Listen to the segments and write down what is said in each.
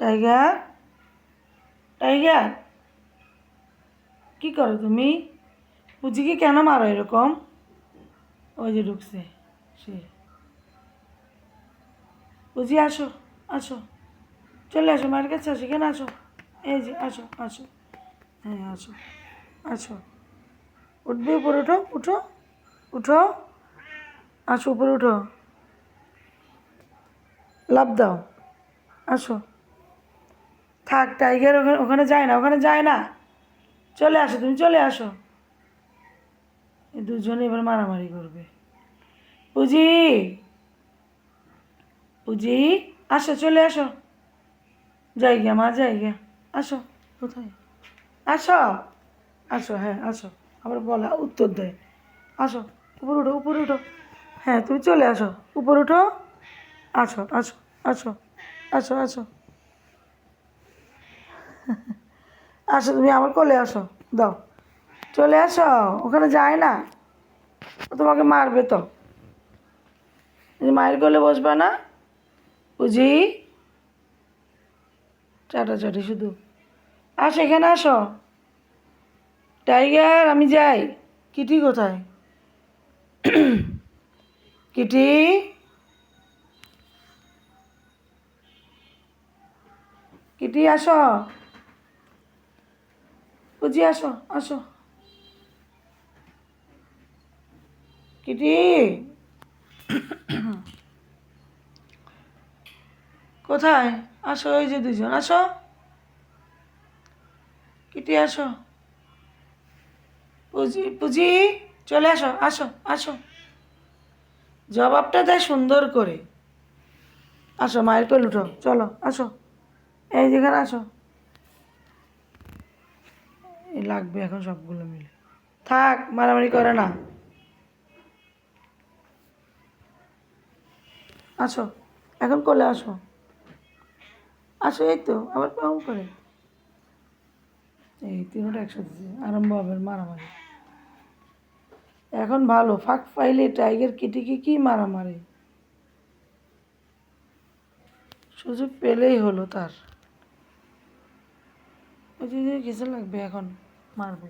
Tiger, tiger, কি করো তুমি? পুচিকে কেন মারো এরকম? ওই যে ঢুকছে সে। পুচি আসো, আসো, চলে আসো, মায়ের কাছে আসো, কেন আসো, এই যে আসো, আসো, হ্যাঁ আসো, আসো, উঠবে, উপরে উঠো, উঠো, উঠো, আসো, উপরে উঠো, লাফ দাও, আসো। থাক, টাইগার ওখানে ওখানে যায় না, ওখানে যায় না, চলে আসো, তুমি চলে আসো। এই দুজনে এবার মারামারি করবে। পুজি, পুজি, আসো, চলে আসো, যাই গিয়া মা, যাই গিয়া, আসো, কোথায়, আসো, আসো, হ্যাঁ আসো, আবার বলা উত্তর দেয়, আসো, উপরে উঠো, উপরে উঠো, হ্যাঁ তুমি চলে আসো, উপরে উঠো, আসো, আসো, আসো, আসো, আসো, আসো, তুমি আমার কোলে আসো, দাও, চলে আসো, ওখানে যায় না, ও তোমাকে মারবে তো, মায়ের কোলে বসবে না, বুঝি, চাটাচাটি শুধু, আসো, এখানে আসো, টাইগার, আমি যাই। কিটি কোথায়? কিটি, কিটি আসো, বুঝি আসো, আসো, কিটি, কোথায়? আসো, ওই যে দুজন, আসো, কিটি আসো, পুজি, পুজি, চলে আসো, আসো, আসো, জবাবটা দেয় সুন্দর করে, আসো, মায়ের কোলে উঠো, চলো, আসো, এই যেখানে আসো, এই লাগবে এখন সবগুলো মিলে, থাক, মারামারি করে না, আসো, এখন কোলে আসো, আসো, এই তো আবার পাও করে, এই তিনটা একসাথে আরম্ভ হবে মারামারি। এখন ভালো ফাঁক পাইলে টাইগার কিটিকে কি মারামারি, সুযোগ পেলেই হলো তার, ওই যে ঘেসে লাগবে এখন, মারবে,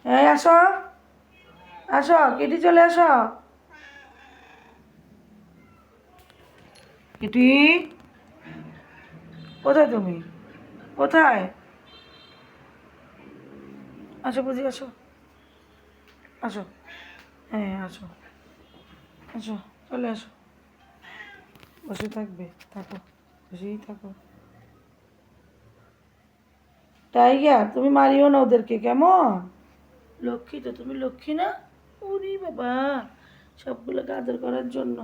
এই আসো, আসো, কিটি চলে আসো, কিটি, কোথায় তুমি, কোথায়, আসো বুঝি, আসো, আসো, হ্যাঁ আসো, আসো, চলে আসো, বসে থাকবে, থাকো, বসেই থাকো, টাইগার তুমি মারিও না ওদেরকে, কেমন, লক্ষ্মী তো তুমি, লক্ষ্মী না, ওরে বাবা, সবগুলোকে আদর করার জন্য